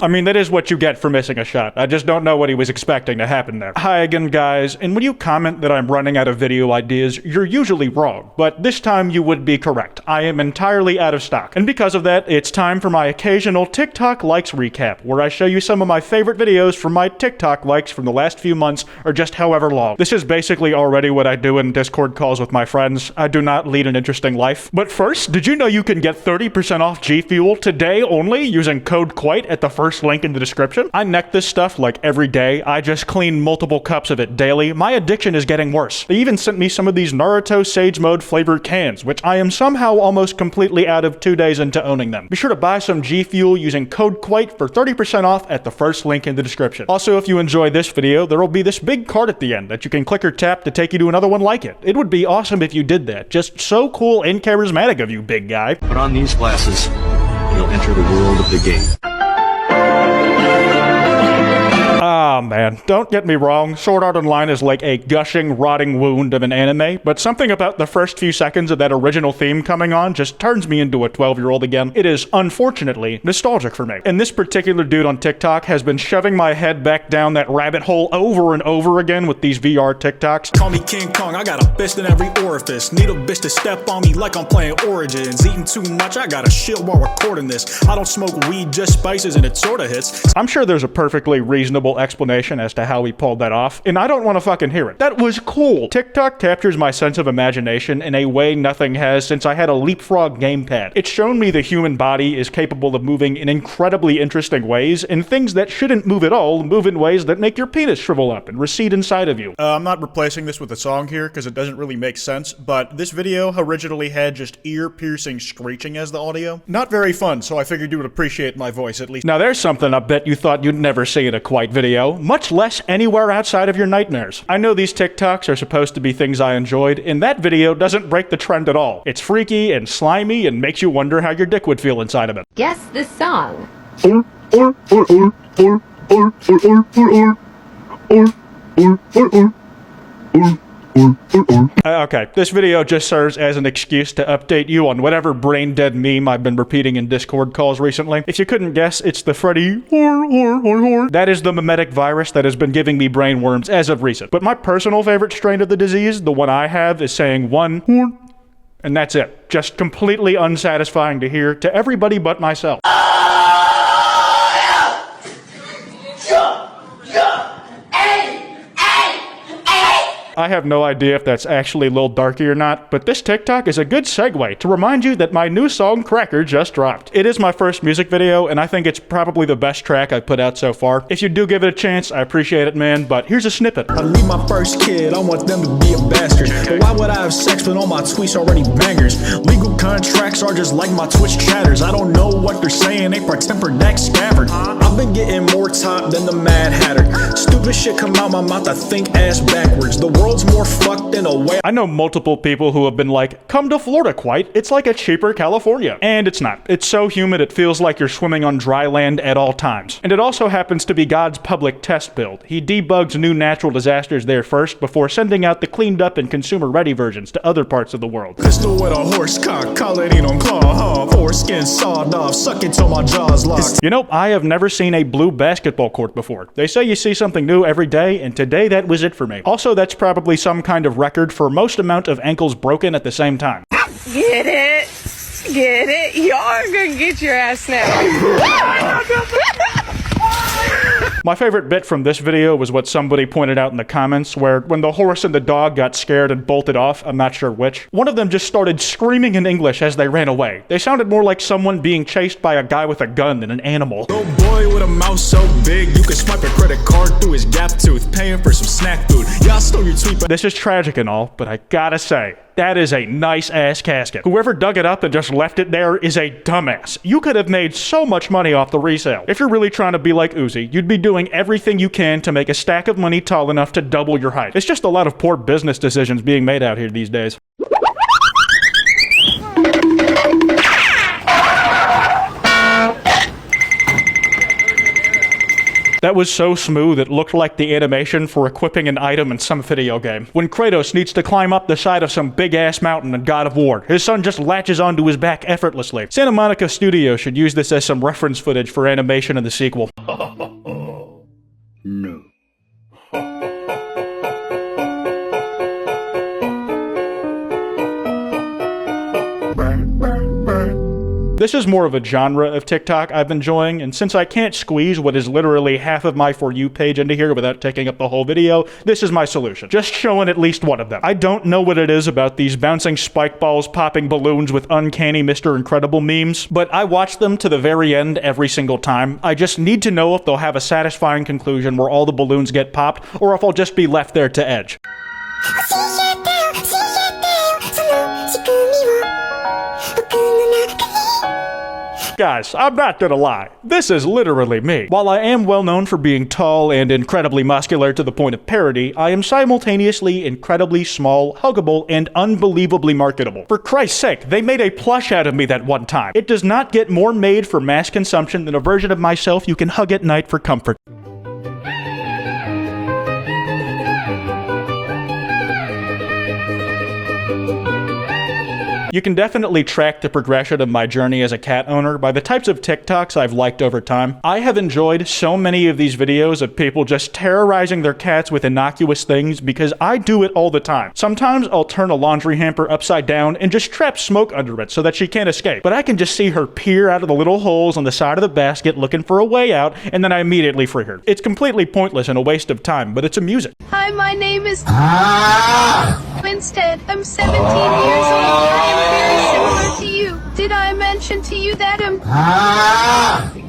I mean, that is what you get for missing a shot. I just don't know what he was expecting to happen there. Hi again, guys, and when you comment that I'm running out of video ideas, you're usually wrong, but this time you would be correct. I am entirely out of stock. And because of that, it's time for my occasional TikTok likes recap, where I show you some of my favorite videos from my TikTok likes from the last few months, or just however long. This is basically already what I do in Discord calls with my friends. I do not lead an interesting life. But first, did you know you can get 30% off G Fuel today only using code Kwite at the first link in the description? I neck this stuff like every day. I just clean multiple cups of it daily. My addiction is getting worse. They even sent me some of these Naruto Sage Mode flavored cans, which I am somehow almost completely out of 2 days into owning them. Be sure to buy some G Fuel using code Kwite for 30% off at the first link in the description. Also, if you enjoyed this video, there will be this big card at the end that you can click or tap to take you to another one like it. It would be awesome if you did that. Just so cool and charismatic of you, big guy. Put on these glasses, you'll enter the world of the game. Ah, man, don't get me wrong, Sword Art Online is like a gushing, rotting wound of an anime, but something about the first few seconds of that original theme coming on just turns me into a 12-year-old again. It is, unfortunately, nostalgic for me. And this particular dude on TikTok has been shoving my head back down that rabbit hole over and over again with these VR TikToks. Call me King Kong, I got a fist in every orifice. Need a bitch to step on me like I'm playing Origins. Eating too much, I gotta shit while recording this. I don't smoke weed, just spices, and it sorta hits. I'm sure there's a perfectly reasonable explanation as to how he pulled that off, and I don't want to fucking hear it. That was cool. TikTok captures my sense of imagination in a way nothing has since I had a leapfrog gamepad. It's shown me the human body is capable of moving in incredibly interesting ways, and things that shouldn't move at all move in ways that make your penis shrivel up and recede inside of you. I'm not replacing this with a song here because it doesn't really make sense, but this video originally had just ear-piercing screeching as the audio. Not very fun, so I figured you would appreciate my voice at least. Now there's something I bet you thought you'd never see in a Kwite video, much less anywhere outside of your nightmares. I know these TikToks are supposed to be things I enjoyed, and that video doesn't break the trend at all. It's freaky and slimy and makes you wonder how your dick would feel inside of it. Guess the song. Okay, this video just serves as an excuse to update you on whatever brain-dead meme I've been repeating in Discord calls recently. If you couldn't guess, it's the Freddy That is the mimetic virus that has been giving me brain worms as of recent. But my personal favorite strain of the disease, the one I have, is saying one and that's it. Just completely unsatisfying to hear to everybody but myself. I have no idea if that's actually Lil Darky or not, but this TikTok is a good segue to remind you that my new song Cracker just dropped. It is my first music video, and I think it's probably the best track I've put out so far. If you do give it a chance, I appreciate it, man, but here's a snippet. I need my first kid, I want them to be a bastard. But why would I have sex when all my tweets already bangers? Legal contracts are just like my Twitch chatters. I don't know what they're saying, they pretend for next scabbard. I've been getting more top than the Mad Hatter. Stupid shit come out my mouth, I think ass backwards. The world's more fucked in a way. I know multiple people who have been like, come to Florida, Kwite. It's like a cheaper California. And it's not. It's so humid it feels like you're swimming on dry land at all times. And it also happens to be God's public test build. He debugs new natural disasters there first before sending out the cleaned up and consumer ready versions to other parts of the world. Pistol with a horse cock, call it in on claw, foreskin sawed off, suck it till my jaw's locked. You know, I have never seen a blue basketball court before. They say you see something new every day, and today that was it for me. Also, that's probably some kind of record for most amount of ankles broken at the same time. Get it? Get it? Y'all gonna get your ass now. My favorite bit from this video was what somebody pointed out in the comments, where when the horse and the dog got scared and bolted off, I'm not sure which, one of them just started screaming in English as they ran away. They sounded more like someone being chased by a guy with a gun than an animal. Little boy with a mouth so big, you can swipe a credit card through his gap tooth, paying for some snack food. Y'all stole your tweet. This is tragic and all, but I gotta say, that is a nice-ass casket. Whoever dug it up and just left it there is a dumbass. You could have made so much money off the resale. If you're really trying to be like Uzi, you'd be doing everything you can to make a stack of money tall enough to double your height. It's just a lot of poor business decisions being made out here these days. That That was so smooth it looked like the animation for equipping an item in some video game. When Kratos needs to climb up the side of some big-ass mountain in God of War, his son just latches onto his back effortlessly. Santa Monica Studios should use this as some reference footage for animation in the sequel. No. This is more of a genre of TikTok I've been enjoying, and since I can't squeeze what is literally half of my For You page into here without taking up the whole video, this is my solution. Just showing at least one of them. I don't know what it is about these bouncing spike balls popping balloons with uncanny Mr. Incredible memes, but I watch them to the very end every single time. I just need to know if they'll have a satisfying conclusion where all the balloons get popped, or if I'll just be left there to edge. Guys, I'm not gonna lie, this is literally me. While I am well known for being tall and incredibly muscular to the point of parody, I am simultaneously incredibly small, huggable, and unbelievably marketable. For Christ's sake, they made a plush out of me that one time. It does not get more made for mass consumption than a version of myself you can hug at night for comfort. You can definitely track the progression of my journey as a cat owner by the types of TikToks I've liked over time. I have enjoyed so many of these videos of people just terrorizing their cats with innocuous things because I do it all the time. Sometimes I'll turn a laundry hamper upside down and just trap smoke under it so that she can't escape. But I can just see her peer out of the little holes on the side of the basket looking for a way out, and then I immediately free her. It's completely pointless and a waste of time, but it's amusing. Hi, my name is Instead, I'm 17 years old. I am very similar to you. Did I mention to you that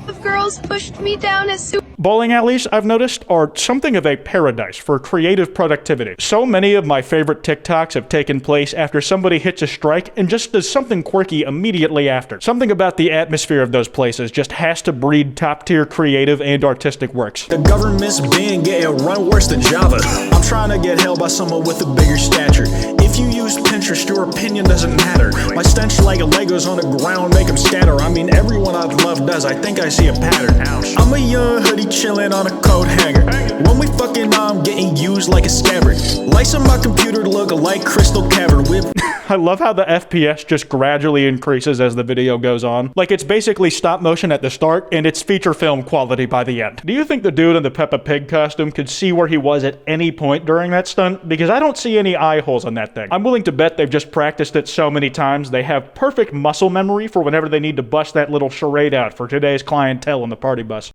of girls pushed me down as super Bowling alleys, I've noticed, are something of a paradise for creative productivity. So many of my favorite TikToks have taken place after somebody hits a strike and just does something quirky immediately after. Something about the atmosphere of those places just has to breed top-tier creative and artistic works. The government's been getting run worse than Java. I'm trying to get held by someone with a bigger stature. If you use Pinterest, your opinion doesn't matter. My stench like Legos on the ground make them scatter. I mean, everyone I've loved does. I think I see a pattern. Ouch. I'm a young hoodie chillin' on a coat hanger. When we fucking I'm getting used like a scabbard. Lights on my computer look like Crystal Cavern whip. I love how the FPS just gradually increases as the video goes on. Like it's basically stop motion at the start and it's feature film quality by the end. Do you think the dude in the Peppa Pig costume could see where he was at any point during that stunt? Because I don't see any eye holes on that thing. I'm willing to bet they've just practiced it so many times they have perfect muscle memory for whenever they need to bust that little charade out for today's clientele on the party bus.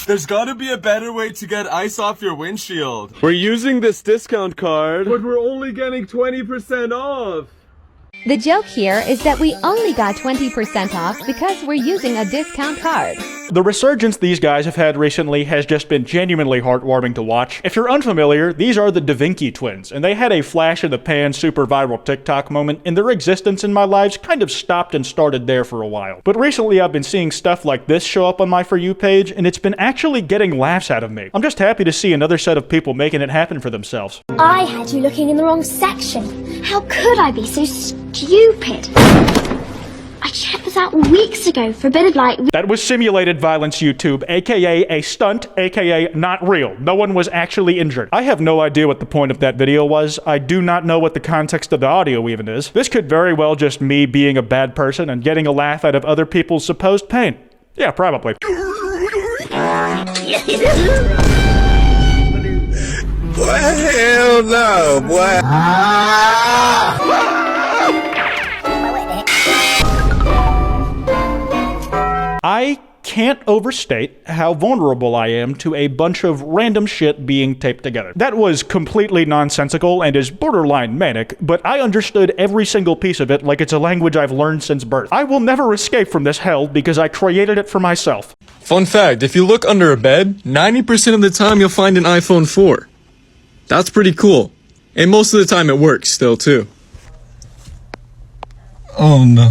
There's gotta be a better way to get ice off your windshield. We're using this discount card, but we're only getting 20% off. The joke here is that we only got 20% off because we're using a discount card. The resurgence these guys have had recently has just been genuinely heartwarming to watch. If you're unfamiliar, these are the Da Vinci twins, and they had a flash-in-the-pan super viral TikTok moment, and their existence in my lives kind of stopped and started there for a while. But recently I've been seeing stuff like this show up on my For You page, and it's been actually getting laughs out of me. I'm just happy to see another set of people making it happen for themselves. I had you looking in the wrong section. How could I be so stupid? I checked this out weeks ago for a bit of like... That was simulated violence YouTube, aka a stunt, aka not real. No one was actually injured. I have no idea what the point of that video was. I do not know what the context of the audio even is. This could very well just me being a bad person and getting a laugh out of other people's supposed pain. Yeah, probably. Hell no, boy. I can't overstate how vulnerable I am to a bunch of random shit being taped together. That was completely nonsensical and is borderline manic, but I understood every single piece of it like it's a language I've learned since birth. I will never escape from this hell because I created it for myself. Fun fact, if you look under a bed, 90% of the time you'll find an iPhone 4. That's pretty cool. And most of the time it works still too. Oh no.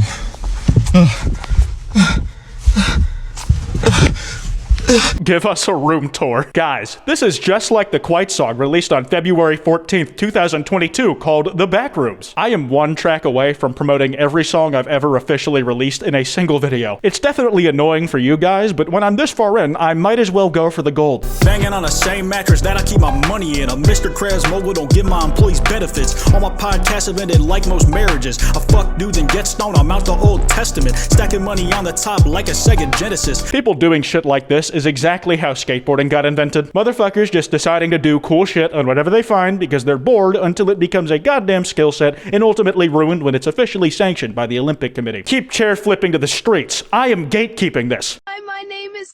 Give us a room tour. Guys, this is just like the Kwite song released on February 14th, 2022 called The Backrooms. I am one track away from promoting every song I've ever officially released in a single video. It's definitely annoying for you guys, but when I'm this far in, I might as well go for the gold. Banging on the same mattress that I keep my money in. A Mr. Krabs mobile don't give my employees benefits. All my podcasts have ended like most marriages. I fuck dudes and get stoned, I'm out the Old Testament. Stacking money on the top like a Sega Genesis. People doing shit like this is exactly how skateboarding got invented. Motherfuckers just deciding to do cool shit on whatever they find because they're bored until it becomes a goddamn skill set and ultimately ruined when it's officially sanctioned by the Olympic Committee. Keep chair flipping to the streets. I am gatekeeping this. Hi, my name is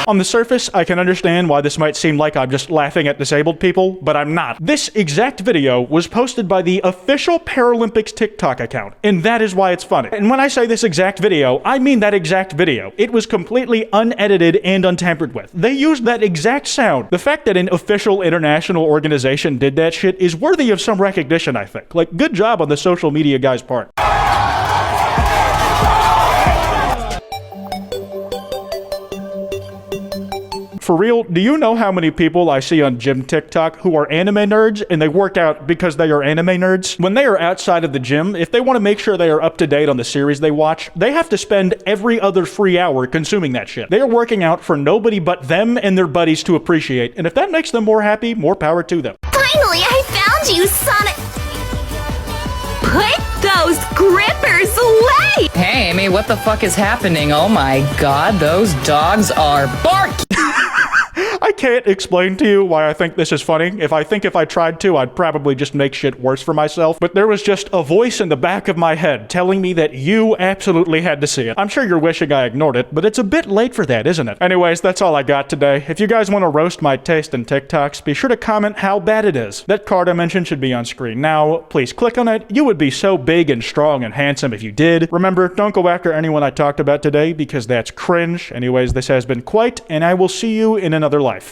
On the surface, I can understand why this might seem like I'm just laughing at disabled people, but I'm not. This exact video was posted by the official Paralympics TikTok account, and that is why it's funny. And when I say this exact video, I mean that exact video. It was completely unedited and untampered with. They used that exact sound. The fact that an official international organization did that shit is worthy of some recognition, I think. Like, good job on the social media guy's part. For real, do you know how many people I see on gym TikTok who are anime nerds and they work out because they are anime nerds? When they are outside of the gym, if they want to make sure they are up to date on the series they watch, they have to spend every other free hour consuming that shit. They are working out for nobody but them and their buddies to appreciate, and if that makes them more happy, more power to them. Finally, I found you, Sonic! Put those grippers away! Hey, Amy, what the fuck is happening? Oh my god, those dogs are barking! I can't explain to you why I think this is funny. If I tried to, I'd probably just make shit worse for myself. But there was just a voice in the back of my head telling me that you absolutely had to see it. I'm sure you're wishing I ignored it, but it's a bit late for that, isn't it? Anyways, that's all I got today. If you guys want to roast my taste in TikToks, be sure to comment how bad it is. That card I mentioned should be on screen now. Please click on it. You would be so big and strong and handsome if you did. Remember, don't go after anyone I talked about today because that's cringe. Anyways, this has been Kwite, and I will see you in another life.